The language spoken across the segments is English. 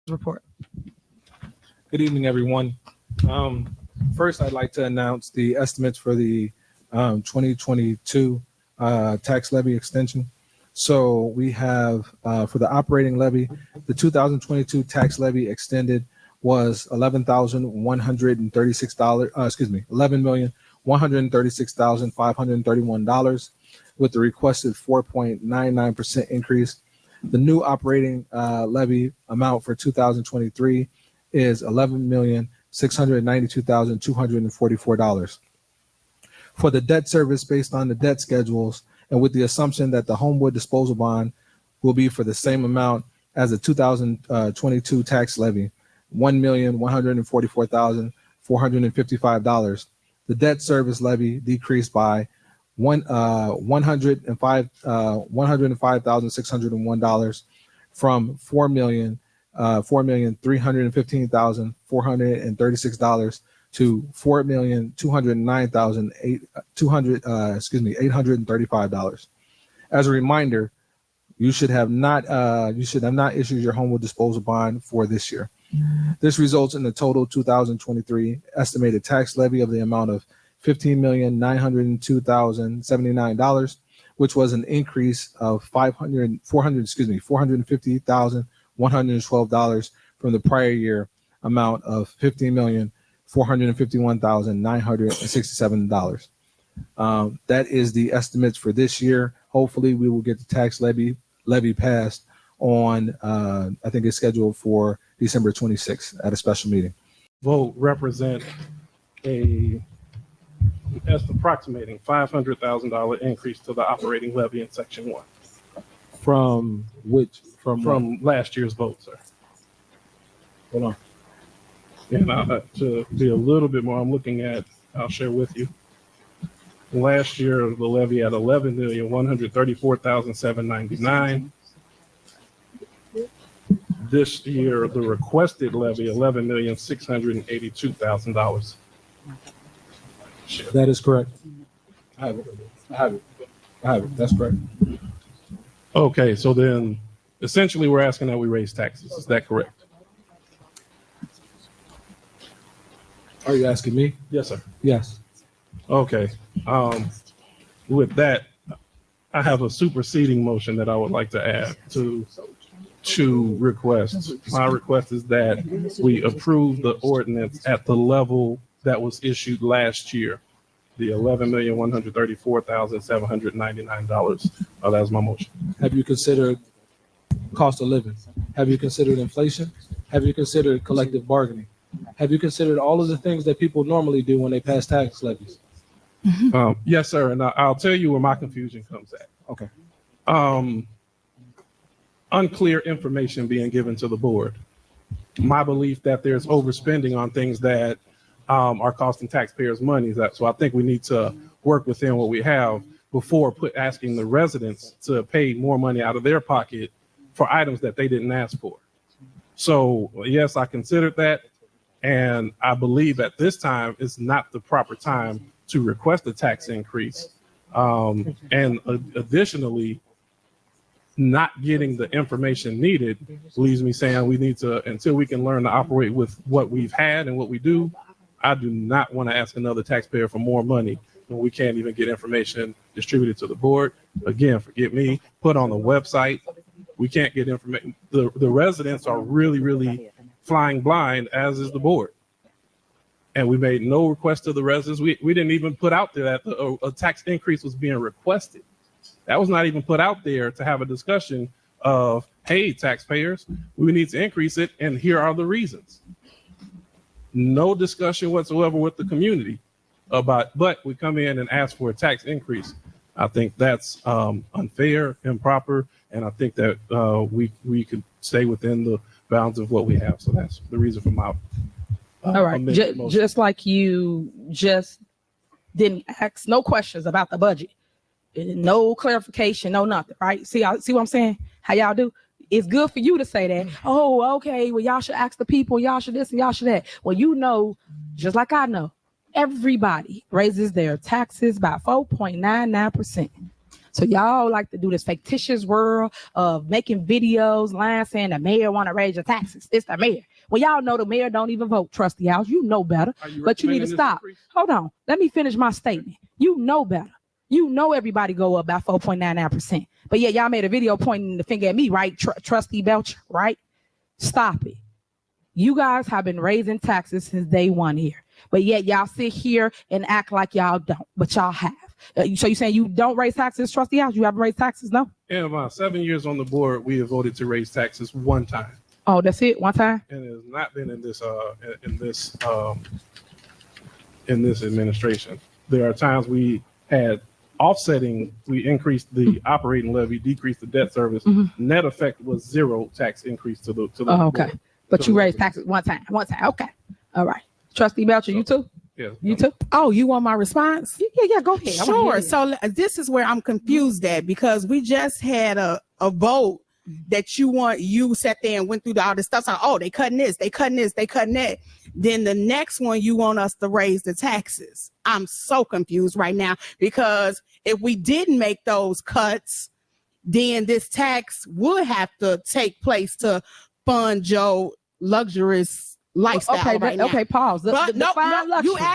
report. Good evening, everyone. First, I'd like to announce the estimates for the 2022 tax levy extension. So we have for the operating levy, the 2022 tax levy extended was $11,136. $11,136,531 with the requested 4.99% increase. The new operating levy amount for 2023 is $11,692,244. For the debt service based on the debt schedules and with the assumption that the Homewood disposal bond will be for the same amount as the 2022 tax levy, $1,144,455. The debt service levy decreased by $105,601 from $4,315,436 to $4,209,835. As a reminder, you should have not issued your Homewood disposal bond for this year. This results in the total 2023 estimated tax levy of the amount of $15,902,079, which was an increase of $450,112 from the prior year amount of $15,451,967. That is the estimates for this year. Hopefully, we will get the tax levy passed on. I think it's scheduled for December 26th at a special meeting. Vote represent that's approximating $500,000 increase to the operating levy in section 1. From Last year's vote, sir. Hold on. And to be a little bit more, I'll share with you. Last year, the levy at $11,134,799. This year, the requested levy, $11,682,000. That is correct. I have it. That's correct. Okay, so then essentially we're asking that we raise taxes. Is that correct? Are you asking me? Yes, sir. Yes. Okay. With that, I have a superseding motion that I would like to add to requests. My request is that we approve the ordinance at the level that was issued last year, the $11,134,799. That was my motion. Have you considered cost of living? Have you considered inflation? Have you considered collective bargaining? Have you considered all of the things that people normally do when they pass tax levies? Yes, sir. And I'll tell you where my confusion comes at. Okay. Unclear information being given to the board. My belief that there's overspending on things that are costing taxpayers money. So I think we need to work within what we have before asking the residents to pay more money out of their pocket for items that they didn't ask for. So yes, I considered that. And I believe at this time is not the proper time to request a tax increase. And additionally, not getting the information needed leaves me saying we need to, until we can learn to operate with what we've had and what we do, I do not want to ask another taxpayer for more money when we can't even get information distributed to the board. Again, forgive me, put on the website. We can't get information. The residents are really flying blind, as is the board. And we made no request to the residents. We didn't even put out there that a tax increase was being requested. That was not even put out there to have a discussion of, hey, taxpayers, we need to increase it, and here are the reasons. No discussion whatsoever with the community about, but we come in and ask for a tax increase. I think that's unfair, improper, and I think that we could stay within the bounds of what we have. So that's the reason for my all right. Just like you just didn't ask no questions about the budget, no clarification, no nothing, right? See what I'm saying? How y'all do? It's good for you to say that. Oh, okay. Well, y'all should ask the people. Y'all should this and y'all should that. Well, you know, just like I know, everybody raises their taxes by 4.99%. So y'all like to do this fictitious world of making videos, lying, saying the mayor want to raise your taxes. It's the mayor. Well, y'all know the mayor don't even vote, trustee house. You know better, but you need to stop. Hold on. Let me finish my statement. You know better. You know everybody go up by 4.99%. But yeah, y'all made a video pointing the finger at me, right? Trustee Belcher, right? Stop it. You guys have been raising taxes since day one here. But yet y'all sit here and act like y'all don't, but y'all have. So you saying you don't raise taxes, trustee house? You haven't raised taxes, no? In about 7 years on the board, we have voted to raise taxes one time. Oh, that's it? One time? And it has not been in this administration. There are times we had offsetting, we increased the operating levy, decreased the debt service. Net effect was zero tax increase to the okay. Board. But you raised taxes one time. Okay. All right. Trustee Belcher, you too? Yeah. You too? Oh, you want my response? Yeah, go ahead. Sure. So this is where I'm confused at, because we just had a vote that you sat there and went through all this stuff. So, oh, they cutting this, they cutting this, they cutting that. Then the next one, you want us to raise the taxes. I'm so confused right now, because if we didn't make those cuts, then this tax would have to take place to fund your luxurious lifestyle. Okay, right now. Okay, pause.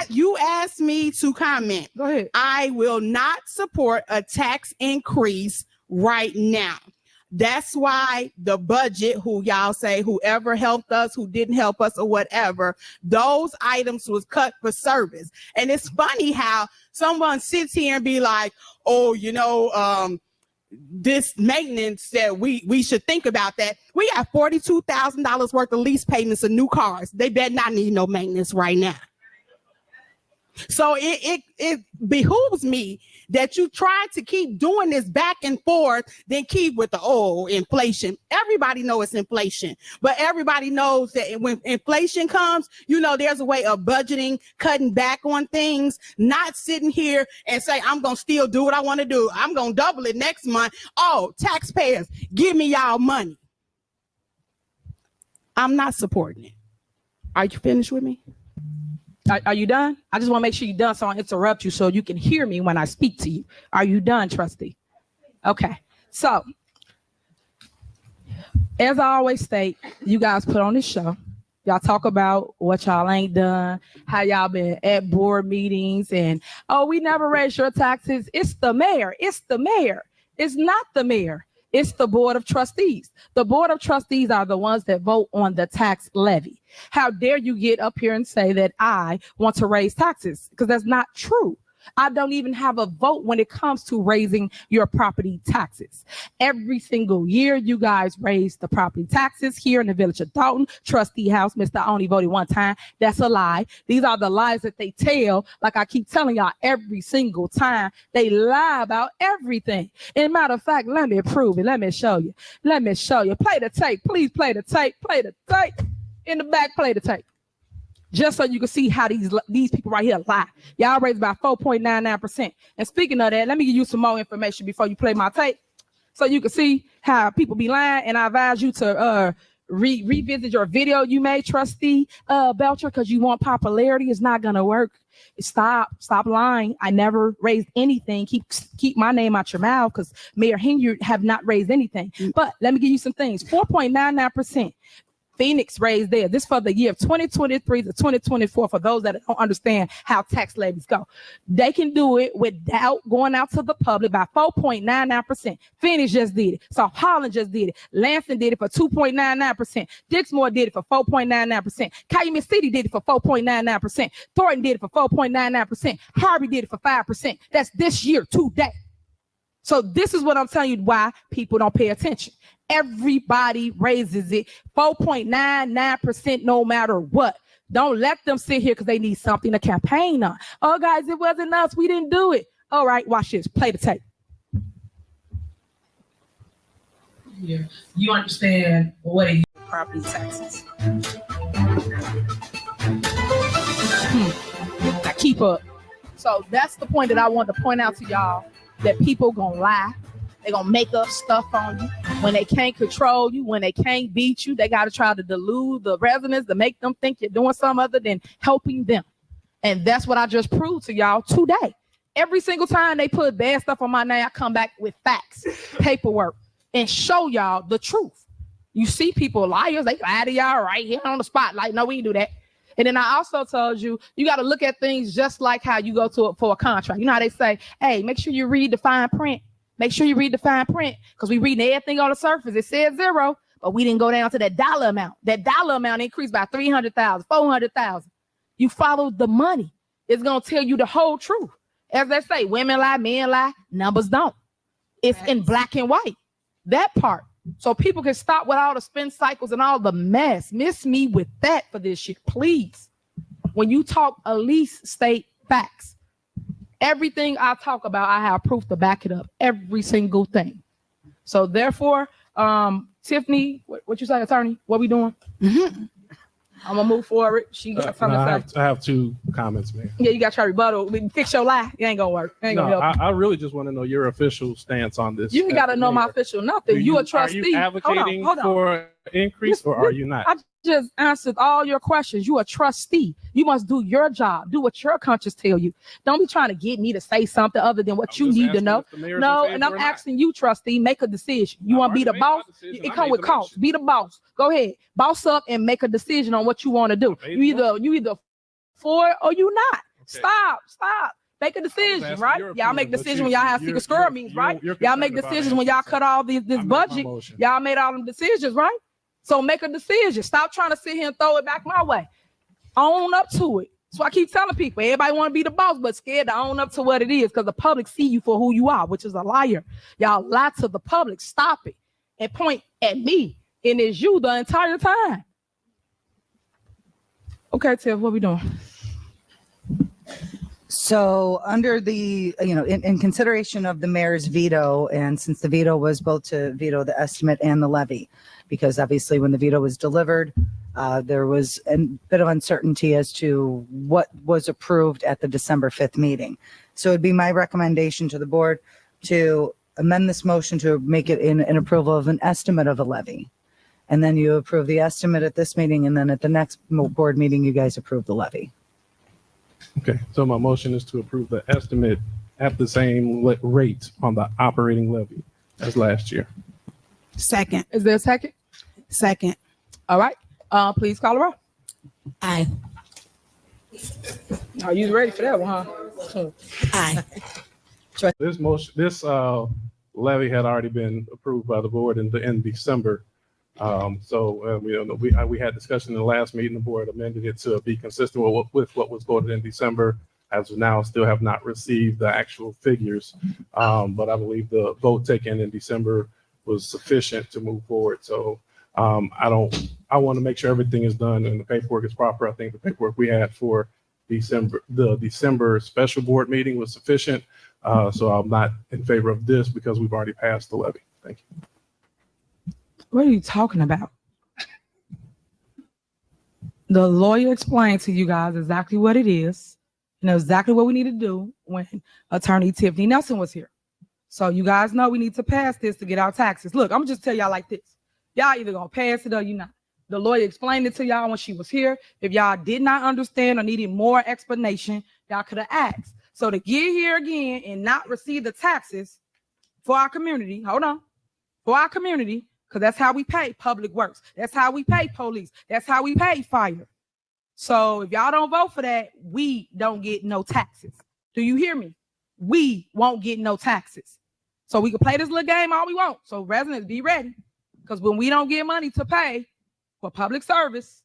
You asked me to comment. Go ahead. I will not support a tax increase right now. That's why the budget, who y'all say whoever helped us, who didn't help us or whatever, those items was cut for service. And it's funny how someone sits here and be like, oh, this maintenance that we should think about that. We have $42,000 worth of lease payments of new cars. They better not need no maintenance right now. So it behooves me that you try to keep doing this back and forth, then keep with the inflation. Everybody knows it's inflation, but everybody knows that when inflation comes, there's a way of budgeting, cutting back on things, not sitting here and say, I'm going to still do what I want to do. I'm going to double it next month. Oh, taxpayers, give me y'all money. I'm not supporting it. Are you finished with me? Are you done? I just want to make sure you're done so I interrupt you so you can hear me when I speak to you. Are you done, trustee? Okay. So, as I always state, you guys put on this show. Y'all talk about what y'all ain't done, how y'all been at board meetings, and, oh, we never raised your taxes. It's the mayor. It's the mayor. It's not the mayor. It's the board of trustees. The board of trustees are the ones that vote on the tax levy. How dare you get up here and say that I want to raise taxes? Because that's not true. I don't even have a vote when it comes to raising your property taxes. Every single year, you guys raise the property taxes here in the village of Dalton. Trustee House, Mr. Only voted one time. That's a lie. These are the lies that they tell. Like I keep telling y'all, every single time they lie about everything. And matter of fact, let me prove it. Let me show you. Let me show you. Play the tape. Please play the tape. Play the tape. In the back, play the tape. Just so you can see how these people right here lie. Y'all raised about 4.99%. And speaking of that, let me give you some more information before you play my tape, so you can see how people be lying. And I advise you to revisit your video you made, Trustee Belcher, because you want popularity. It's not gonna work. Stop lying. I never raised anything. Keep my name out your mouth, because Mayor Henyard have not raised anything. But let me give you some things. 4.99%. Phoenix raised there. This for the year of 2023 to 2024. For those that don't understand how tax levies go, they can do it without going out to the public by 4.99%. Phoenix just did it. South Holland just did it. Lansing did it for 2.99%. Dixmoor did it for 4.99%. Calumet City did it for 4.99%. Thornton did it for 4.99%. Harvey did it for 5%. That's this year, today. So this is what I'm telling you why people don't pay attention. Everybody raises it 4.99% no matter what. Don't let them sit here because they need something to campaign on. Oh, guys, it wasn't us. We didn't do it. All right, watch this. Play the tape. Yeah. You understand what are property taxes? Now keep up. So that's the point that I want to point out to y'all, that people gonna lie. They're going to make up stuff on you. When they can't control you, when they can't beat you, they got to try to delude the residents to make them think you're doing something other than helping them. And that's what I just proved to y'all today. Every single time they put bad stuff on my name, I come back with facts, paperwork, and show y'all the truth. You see people liars, they lie to y'all right here on the spotlight. No, we didn't do that. And then I also told you, you got to look at things just like how you go to for a contract. You know how they say, hey, make sure you read the fine print. Make sure you read the fine print, because we reading everything on the surface. It says 0, but we didn't go down to that dollar amount. That dollar amount increased by 300,000, 400,000. You followed the money. It's going to tell you the whole truth. As they say, women lie, men lie, numbers don't. It's in black and white, that part. So people can stop with all the spin cycles and all the mess. Miss me with that for this shit, please. When you talk, at least state facts. Everything I talk about, I have proof to back it up. Every single thing. So therefore, Tiffany, what you say, attorney? What we doing? Mm-hmm. I'm gonna move forward. She got something to say. I have 2 comments, man. Yeah, you got your rebuttal. We can fix your lie. It ain't gonna work. It ain't gonna help. I really just want to know your official stance on this. You ain't gotta know my official nothing. You a trustee. Are you advocating hold on. for increase, or are you not? I just answered all your questions. You a trustee. You must do your job. Do what your conscience tell you. Don't be trying to get me to say something other than what you need to know. No, and I'm asking you, trustee, make a decision. You want to be the boss? It come with costs. Be the boss. Go ahead. Boss up and make a decision on what you want to do. You either for it or you not. Okay. Stop. Make a decision, right? Y'all make decisions when y'all have secret squirrel meetings, right? Y'all make decisions when y'all cut all this budget. Y'all made all them decisions, right? So make a decision. Stop trying to sit here and throw it back my way. Own up to it. So I keep telling people, everybody want to be the boss, but scared to own up to what it is, because the public see you for who you are, which is a liar. Y'all lie to the public. Stop it and point at me, and it's you the entire time. Okay, Tiff, what we doing? So under the, in consideration of the mayor's veto, and since the veto was both to veto the estimate and the levy, because obviously when the veto was delivered, there was a bit of uncertainty as to what was approved at the December 5th meeting. So it'd be my recommendation to the board to amend this motion to make it an approval of an estimate of a levy. And then you approve the estimate at this meeting, and then at the next board meeting, you guys approve the levy. Okay, so my motion is to approve the estimate at the same rate on the operating levy as last year. Second. Is there a second? Second. All right. Please call the roll. Aye. Are you ready for that one, huh? Aye. This levy had already been approved by the board in December. We had discussion in the last meeting. The board amended it to be consistent with what was voted in December. As of now, still have not received the actual figures, but I believe the vote taken in December was sufficient to move forward. So I want to make sure everything is done and the paperwork is proper. I think the paperwork we had for the December special board meeting was sufficient. So I'm not in favor of this because we've already passed the levy. Thank you. What are you talking about? The lawyer explained to you guys exactly what it is, exactly what we need to do when attorney Tiffany Nelson was here. So you guys know we need to pass this to get our taxes. Look, I'm gonna just tell y'all like this. Y'all either gonna pass it or you're not. The lawyer explained it to y'all when she was here. If y'all did not understand or needed more explanation, y'all could have asked. So to get here again and not receive the taxes for our community, for our community, because that's how we pay public works. That's how we pay police. That's how we pay fire. So if y'all don't vote for that, we don't get no taxes. Do you hear me? We won't get no taxes. So we can play this little game all we want. So residents, be ready. Because when we don't get money to pay for public service,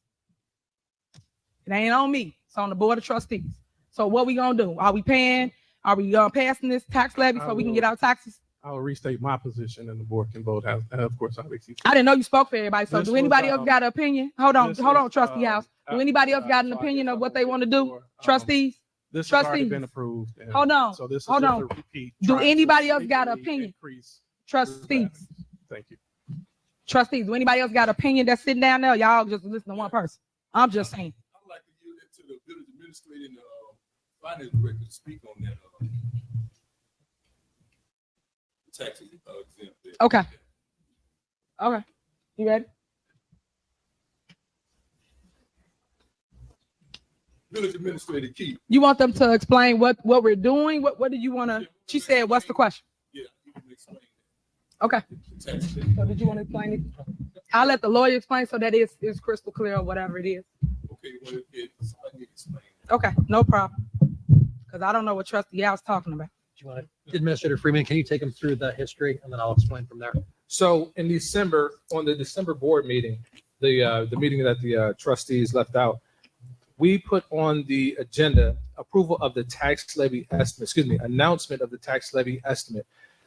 it ain't on me. It's on the board of trustees. So what we gonna do? Are we paying? Are we passing this tax levy so we can get our taxes? I'll restate my position and the board can vote. And of course, obviously. I didn't know you spoke for everybody. So do anybody else got an opinion? Hold on, Trustee House. Do anybody else got an opinion of what they want to do? Trustees? This has already been approved. Hold on. So this is hold on. Repeat. Do anybody else got an opinion? Trustees. Thank you. Trustees, do anybody else got an opinion that's sitting down there? Y'all just listen to one person. I'm just saying. I'd like to give it to the village administrator and the finance director to speak on that. Tax exempt. Okay. Okay. You ready? village administrator keep. You want them to explain what we're doing? What do you want to? She said, "What's the question?" Yeah, you can explain Okay. the tax. So did you want to explain it? I'll let the lawyer explain so that it's crystal clear or whatever it is. Okay, well, I need to explain. Okay, no problem. Because I don't know what trustee I was talking about. Do you want to, Administrator Freeman, can you take them through the history and then I'll explain from there? So in December, on the December board meeting, the meeting that the trustees left out, we put on the agenda approval of the tax levy estimate, announcement of the tax levy estimate.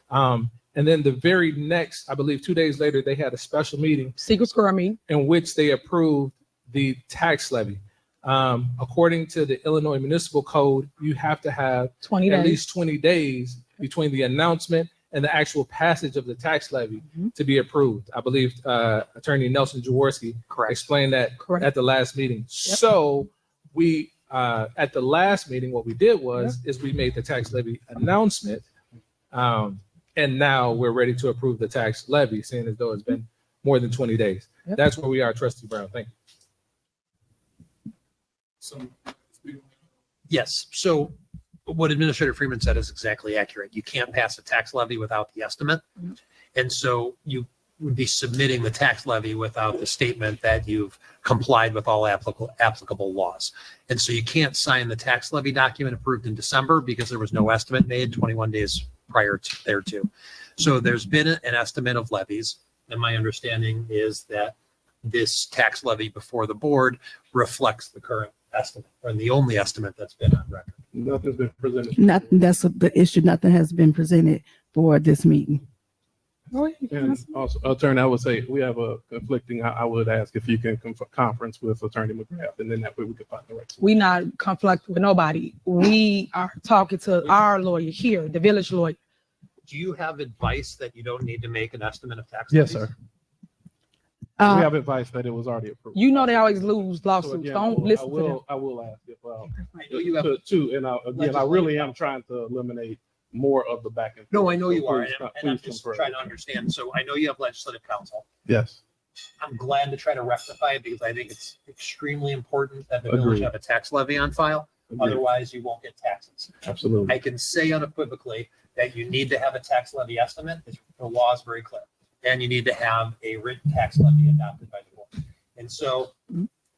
And then the very next, I believe 2 days later, they had a special meeting Secret squirrel meeting. in which they approved the tax levy. According to the Illinois Municipal Code, you have to have 20 at days. least 20 days between the announcement and the actual passage of the tax levy to be approved. I believe Attorney Nelson Jaworski explained that Correct. at the last meeting. So we, at the last meeting, what we did is we made the tax levy announcement. And now we're ready to approve the tax levy, seeing as though it's been more than 20 days. Yep. That's where we are, Trustee Brown. Thank you. So, Yes. So what Administrator Freeman said is exactly accurate. You can't pass a tax levy without the estimate. And so you would be submitting the tax levy without the statement that you've complied with all applicable laws. And so you can't sign the tax levy document approved in December because there was no estimate made 21 days prior to thereto. So there's been an estimate of levies. And my understanding is that this tax levy before the board reflects the current estimate, or the only estimate that's been on record. Nothing's been presented. Nothing, that's the issue. Nothing has been presented for this meeting. And also, Attorney, I would say we have a conflicting, I would ask if you can conference with Attorney McGrath, and then that way we could find the right. We not conflict with nobody. We are talking to our lawyer here, the village lawyer. Do you have advice that you don't need to make an estimate of tax? Yes, levies? sir. We have advice that it was already approved. You know they always lose So lawsuits. again, Don't listen to them. I will ask if, I know you have. and I really am trying to eliminate more of the back and. No, I know forth. you So are, please and I'm please just confirm. trying to understand. So I know you have legislative counsel. Yes, I'm glad to try to rectify it because I think it's extremely important that the village Agreed. have a tax levy on file. agreed. Otherwise, you won't get taxes. Absolutely. I can say unequivocally that you need to have a tax levy estimate. The law is very clear. And you need to have a written tax levy adopted by the board. And so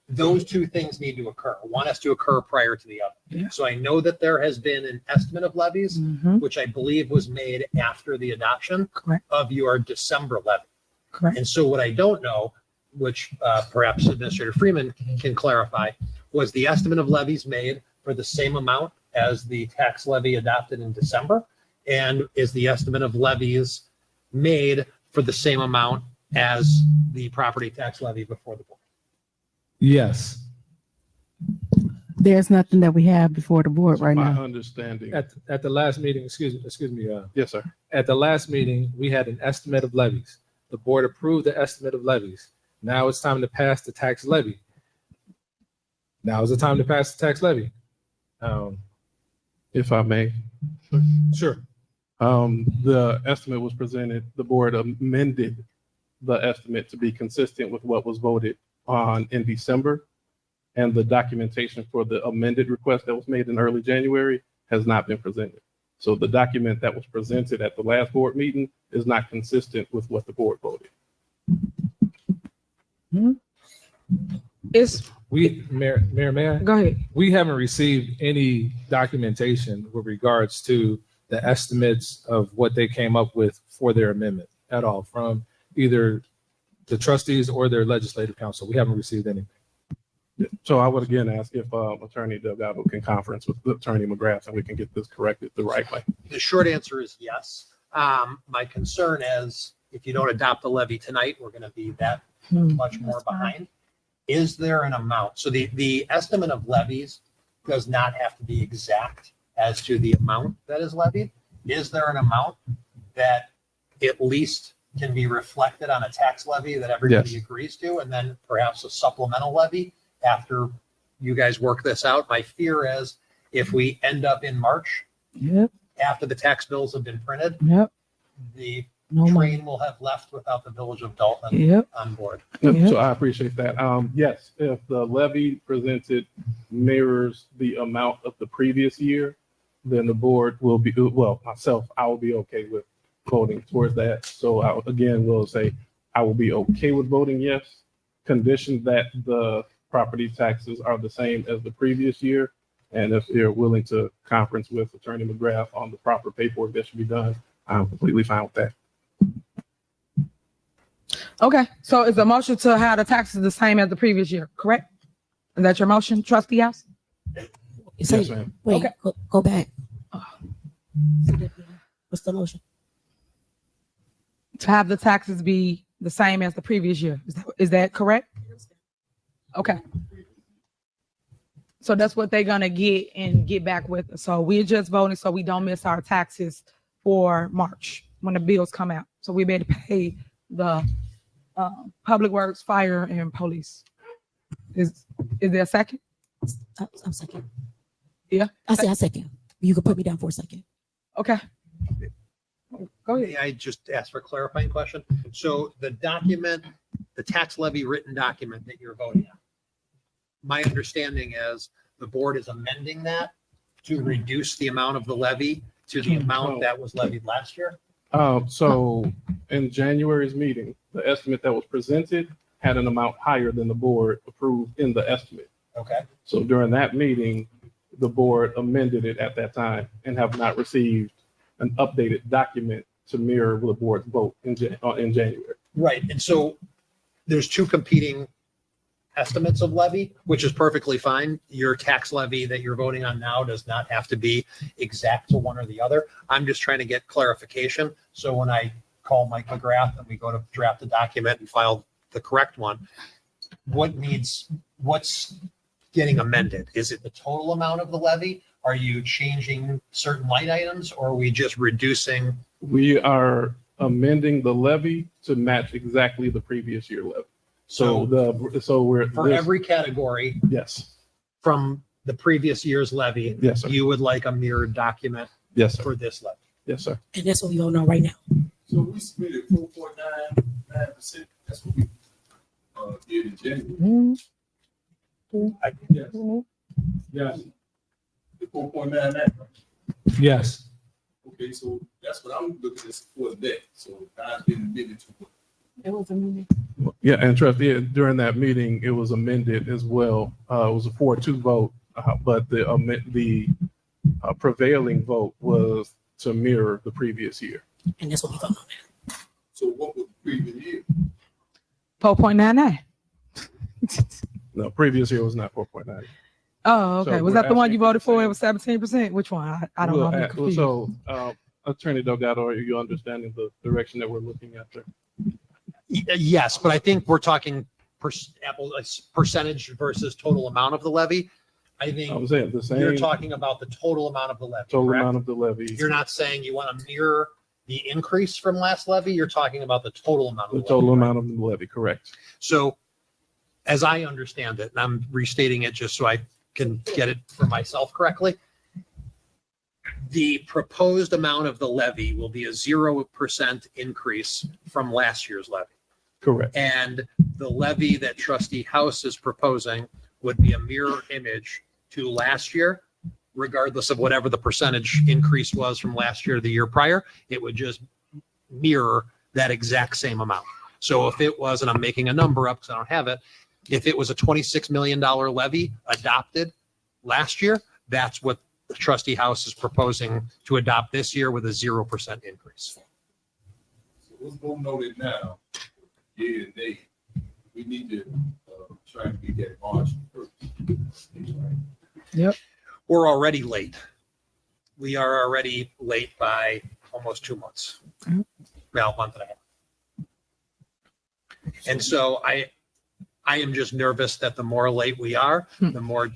those two things need to occur. One has to occur prior to the other. Yeah. So I know that there has been an estimate of levies, which I believe was made after the adoption Correct. of your December levy. Correct. And so what I don't know, which perhaps Administrator Freeman can clarify, was the estimate of levies made for the same amount as the tax levy adopted in December? And is the estimate of levies made for the same amount as the property tax levy before the board? Yes. There's nothing that we have before the board right My now. understanding. At the last meeting, excuse me, Yes, sir. at the last meeting, we had an estimate of levies. The board approved the estimate of levies. Now it's time to pass the tax levy. Now is the time to pass the tax levy. If I may. Sure. The estimate was presented, the board amended the estimate to be consistent with what was voted on in December. And the documentation for the amended request that was made in early January has not been presented. So the document that was presented at the last board meeting is not consistent with what the board voted. Mayor, may I? Go ahead. We haven't received any documentation with regards to the estimates of what they came up with for their amendment at all from either the trustees or their legislative council. We haven't received anything. So I would again ask if Attorney Delgado can conference with Attorney McGrath and we can get this corrected the right way. The short answer is yes. My concern is if you don't adopt the levy tonight, we're going to be that much more behind. Is there an amount? So the estimate of levies does not have to be exact as to the amount that is levied. Is there an amount that at least can be reflected on a tax levy that everybody Yes. agrees to, and then perhaps a supplemental levy after you guys work this out? My fear is if we end up in March Yep. after the tax bills have been printed, Yep. the No money. train will have left without the village of Dalton Yep. on board. Yeah. So I appreciate that. Yes, if the levy presented mirrors the amount of the previous year, then the board will be, well, myself, I will be okay with voting towards that. So I, again, will say I will be okay with voting yes, conditioned that the property taxes are the same as the previous year. And if you're willing to conference with Attorney McGrath on the proper paperwork that should be done, I'm completely fine with that. Okay, so is the motion to have the taxes the same as the previous year, correct? Is that your motion, trustee House? Yes, ma'am. Wait, Okay. go back. What's the motion? To have the taxes be the same as the previous year, is that correct? Okay. So that's what they're gonna get and get back with us. So we're just voting so we don't miss our taxes for March when the bills come out. So we better pay the public works, fire, and police. Is there a second? I'm second. Yeah. I say I second. You can put me down for a second. Okay. Go ahead. May I just ask for a clarifying question? So the document, the tax levy written document that you're voting on, my understanding is the board is amending that to reduce the amount of the levy to the amount that was levied last year? So in January's meeting, the estimate that was presented had an amount higher than the board approved in the estimate. Okay. So during that meeting, the board amended it at that time and have not received an updated document to mirror the board's vote in January. Right. And so there's two competing estimates of levy, which is perfectly fine. Your tax levy that you're voting on now does not have to be exact to one or the other. I'm just trying to get clarification. So when I call Mike McGrath and we go to draft the document and file the correct one, what's getting amended? Is it the total amount of the levy? Are you changing certain line items, or are we just reducing? We are amending the levy to match exactly the previous year levy. So we're For every category yes, from the previous year's levy, yes, sir. you would like a mirrored document Yes, sir. for this levy. Yes, sir. And that's what we all know right now. So we submitted 4.99%. That's what we did in January. Yes. Yes. The 4.99. Yes. Okay, so that's what I'm looking at for that. So I've been admitted to it. It was a meeting. Yeah, and trust me, during that meeting, it was amended as well. It was a 4-2 vote, but the prevailing vote was to mirror the previous year. And that's what we vote on now. So what was the previous year? 4.99. No, previous year was not 4.9. Oh, okay. So Was we're that the one you asking voted for for? the It was 17%. Which one? I don't know. I'm confused. So, Attorney Delgado, are you understanding the direction that we're looking at there? Yes, but I think we're talking percentage versus total amount of the levy. I I'm think saying the same you're talking about the total amount of the levy. total correct? amount of the levy, You're not saying you want to mirror the increase from last levy. You're talking about the total amount of the the total levy, right? amount of the levy, correct? So as I understand it, and I'm restating it just so I can get it for myself correctly, the proposed amount of the levy will be a 0% increase from last year's levy. Correct. And the levy that Trustee House is proposing would be a mirror image to last year, regardless of whatever the percentage increase was from last year to the year prior. It would just mirror that exact same amount. So if it was, and I'm making a number up because I don't have it, if it was a $26 million levy adopted last year, that's what the Trustee House is proposing to adopt this year with a 0% increase. So what's going on it now? Yeah, and they, we need to try and get that March 1st. Yep. We're already late. We are already late by almost 2 months. Well, a month and a half. And so I am just nervous that the more late we are, the more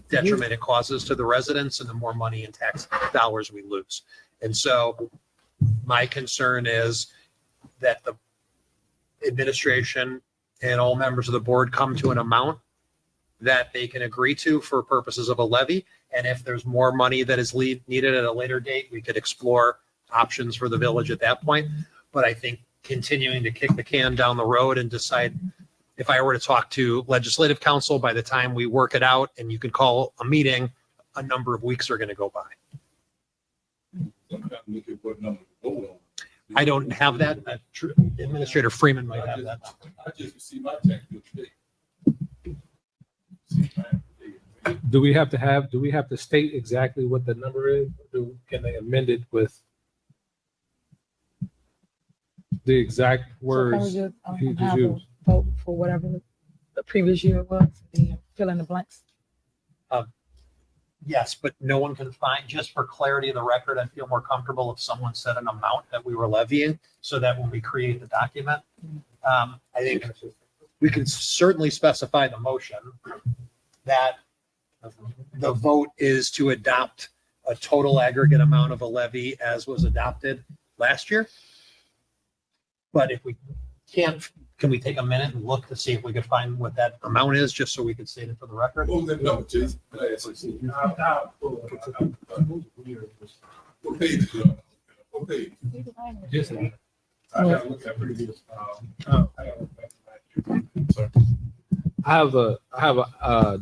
detriment it causes to the residents and the more money in tax dollars we lose. And so my concern is that the administration and all members of the board come to an amount that they can agree to for purposes of a levy. And if there's more money that is needed at a later date, we could explore options for the village at that point. But I think continuing to kick the can down the road and decide, if I were to talk to legislative council, by the time we work it out and you can call a meeting, a number of weeks are going to go by. Sometimes we could put numbers to vote on. I don't have that. Administrator Freeman might have that. I just received my tax bill today. Do we have to state exactly what the number is? Can they amend it with the exact words he just have a used? vote for whatever the previous year was, and fill in the blanks. Yes, but no one can find, just for clarity of the record, I'd feel more comfortable if someone said an amount that we were levying, so that when we create the document, I think we can certainly specify the motion that the vote is to adopt a total aggregate amount of a levy as was adopted last year. But if we can't, can we take a minute and look to see if we could find what that amount is, just so we can state it for the record? What was that number, Jason? What page is it on? What page? Just I gotta look at previous, I have a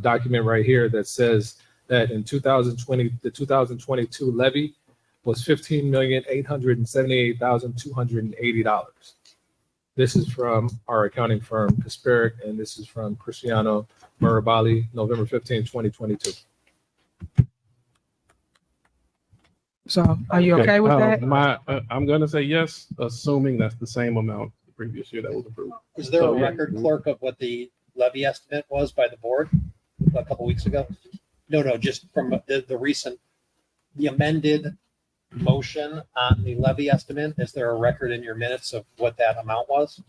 document right here that says that in 2020, the 2022 levy was $15,878,280. This is from our accounting firm, Kasperic, and this is from Cristiano Mirabali, November 15, 2022. So are you okay with that? I'm gonna say yes, assuming that's the same amount the previous year that was approved. Is there a record, clerk, of what the levy estimate was by the board a couple weeks ago? No, just from the recent, the amended motion on the levy estimate. Is there a record in your minutes of what that amount was?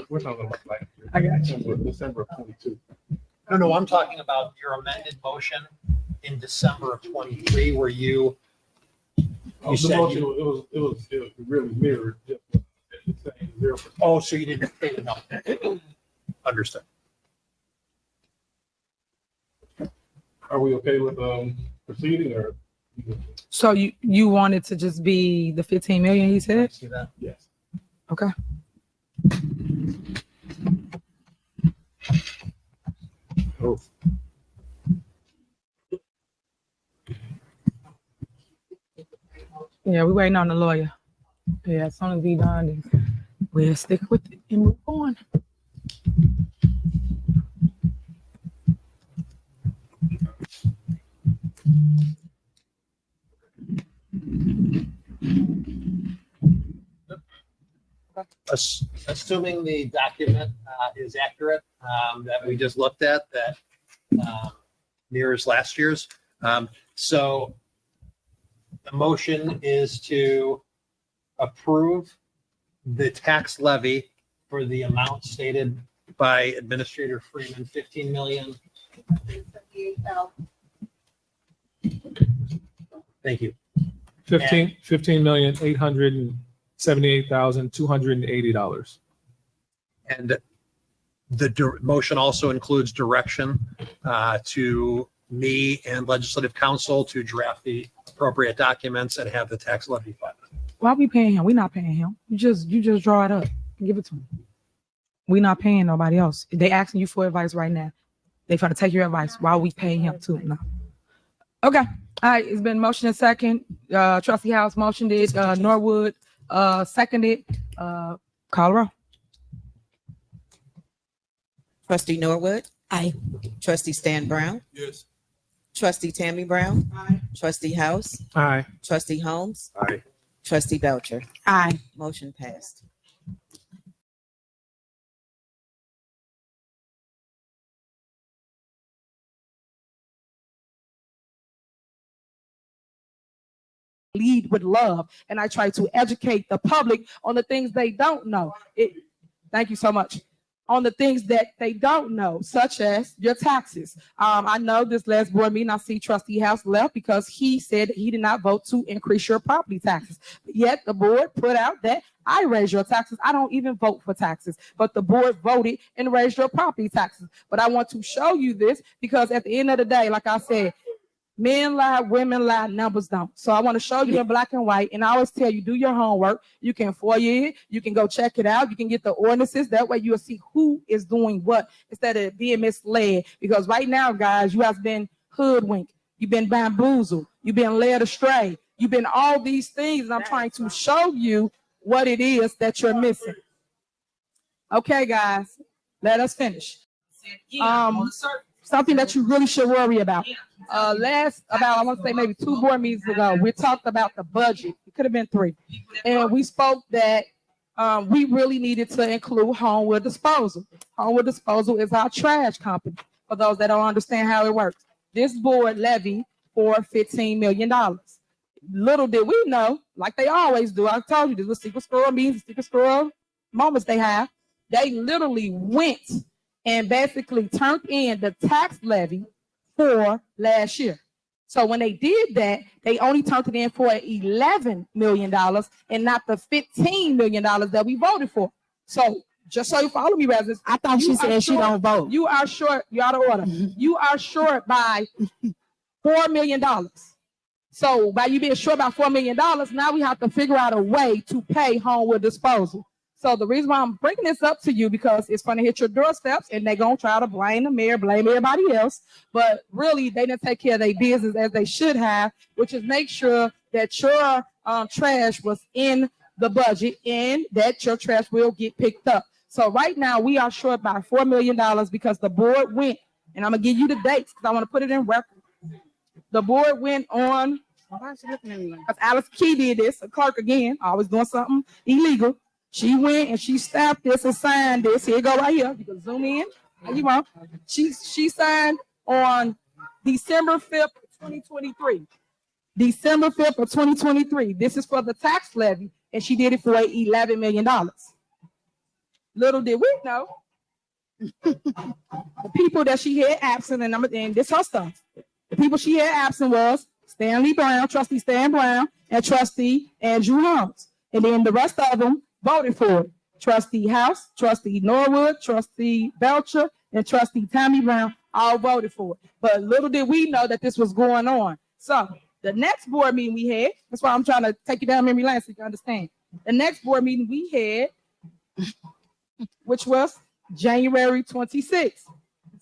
We're talking about like I got you. December of 22. No, I'm talking about your amended motion in December of 23, where you The said motion, it was really mirrored. Just saying 0%. oh, so you didn't say enough. Understood. Are we okay with proceeding or? So you wanted to just be the 15 million, he said? See that? Yes. Okay. Oh. Yeah, we waiting on the lawyer. Yeah, as soon as he done, then we'll stick with it and move on. Assuming the document is accurate, that we just looked at, that mirrors last year's. So the motion is to approve the tax levy for the amount stated by Administrator Freeman, 15 million. Thank you. $15,878,280. And the motion also includes direction to me and legislative counsel to draft the appropriate documents and have the tax levy filed. Why are we paying him? We're not paying him. You just draw it up and give it to him. We're not paying nobody else. They asking you for advice right now. They trying to take your advice. Why are we paying him too? No. Okay. All right. It's been motion and second. Trustee House motioned it. Norwood seconded. Call the roll. Trustee Norwood. Aye. Trustee Stan Brown. Yes. Trustee Tammy Brown. Aye. Trustee House. Aye. Trustee Holmes. Aye. Trustee Belcher. Aye. Motion passed. Lead with love, and I try to educate the public on the things they don't know. Thank you so much. on the things that they don't know, such as your taxes. I know this last board meeting, I see Trustee House left because he said he did not vote to increase your property taxes. Yet the board put out that I raise your taxes. I don't even vote for taxes, but the board voted and raised your property taxes. But I want to show you this because at the end of the day, like I said, men lie, women lie, numbers don't. So I want to show you in black and white. And I always tell you, do your homework. You can FOIA it. You can go check it out. You can get the ordinances. That way you'll see who is doing what instead of being misled. Because right now, guys, you have been hoodwinked. You've been bamboozled. You've been led astray. You've been all these things. And I'm trying to show you what it is that you're missing. Okay, guys, let us finish. Something that you really should worry about. I want to say maybe 2 board meetings ago, we talked about the budget. It could have been 3. And we spoke that we really needed to include Homewood Disposal. Homewood Disposal is our trash company, for those that don't understand how it works. This board levied for $15 million. Little did we know, like they always do, I told you, this was secret squirrel meetings, secret squirrel moments they have. They literally went and basically turned in the tax levy for last year. So when they did that, they only turned it in for $11 million and not the $15 million that we voted for. So just so you follow me, residents. I thought she said she don't vote. You are short. You out of order. You are short by $4 million. So by you being short by $4 million, now we have to figure out a way to pay Homewood Disposal. So the reason why I'm bringing this up to you, because it's going to hit your doorsteps and they're going to try to blame the mayor, blame everybody else. But really, they didn't take care of their business as they should have, which is make sure that your trash was in the budget and that your trash will get picked up. So right now, we are short by $4 million because the board went, and I'm going to give you the dates because I want to put it in record. The board went on, because Alice Key did this, a clerk again, always doing something illegal. She went and she stamped this and signed this. Here you go right here. You can zoom in. How you want. She signed on December 5th, 2023. December 5th of 2023. This is for the tax levy, and she did it for $11 million. Little did we know, the people that she had absent, and this her stuff. The people she had absent was Stanley Brown, Trustee Stan Brown, and Trustee Andrew Holmes. And then the rest of them voted for it. Trustee House, Trustee Norwood, Trustee Belcher, and Trustee Tammy Brown all voted for it. But little did we know that this was going on. So the next board meeting we had, that's why I'm trying to take you down memory lane so you can understand. The next board meeting we had, which was January 26th.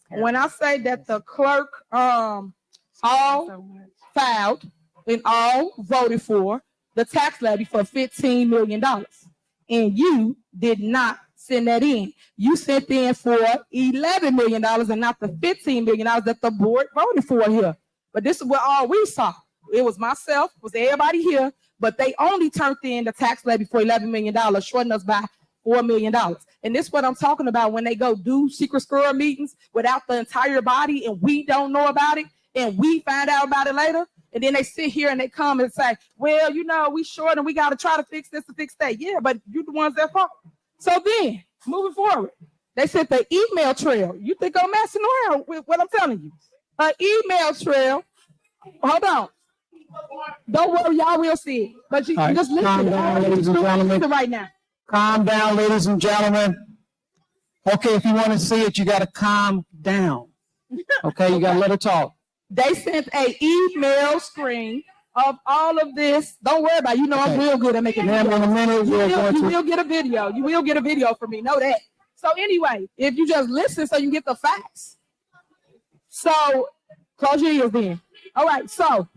When I say that the clerk all filed and all voted for the tax levy for $15 million. And you did not send that in. You sent in for $11 million and not the $15 million that the board voted for here. But this is what all we saw. It was myself, it was everybody here, but they only turned in the tax levy for $11 million, shorting us by $4 million. And this is what I'm talking about when they go do secret squirrel meetings without the entire body and we don't know about it and we find out about it later. And then they sit here and they come and say, well, you know, we short and we got to try to fix this to fix that. Yeah, but you're the ones that fault. So then, moving forward, they said the email trail. You think I'm messing around with what I'm telling you? An email trail. Hold on. Don't worry, y'all will see it. But you just listen. Calm down, ladies and gentlemen. Right now. Calm down, ladies and gentlemen. Okay, if you want to see it, you got to calm down. Okay, you got to let her talk. They sent an email screen of all of this. Don't worry about it. You know I'm real good at making videos. In a minute, you will get a video. You will get a video from me. Know that. So anyway, if you just listen so you get the facts. So close your ears then. All right, so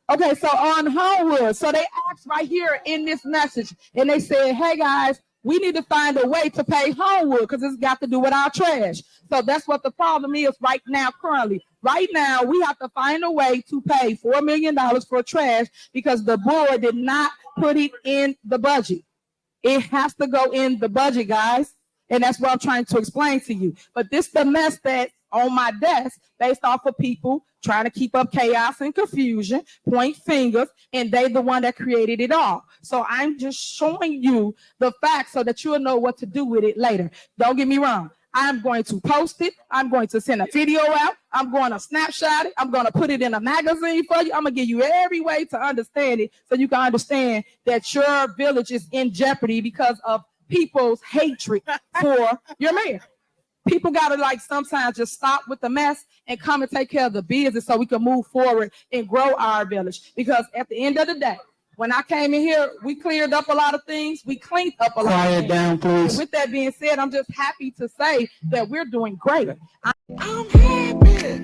on Homewood, so they asked right here in this message, and they said, hey guys, we need to find a way to pay Homewood because it's got to do with our trash. So that's what the problem is right now, currently. Right now, we have to find a way to pay $4 million for trash because the board did not put it in the budget. It has to go in the budget, guys. And that's what I'm trying to explain to you. But this is the mess that on my desk based off of people trying to keep up chaos and confusion, point fingers, and they the one that created it all. So I'm just showing you the facts so that you'll know what to do with it later. Don't get me wrong. I'm going to post it. I'm going to send a video out. I'm going to snapshot it. I'm going to put it in a magazine for you. I'm going to give you every way to understand it so you can understand that your village is in jeopardy because of people's hatred for your mayor. People got to like sometimes just stop with the mess and come and take care of the business so we can move forward and grow our village. Because at the end of the day, when I came in here, we cleared up a lot of things. We cleaned up a lot of things. Quiet down, please. And with that being said, I'm just happy to say that we're doing great. I'm happy.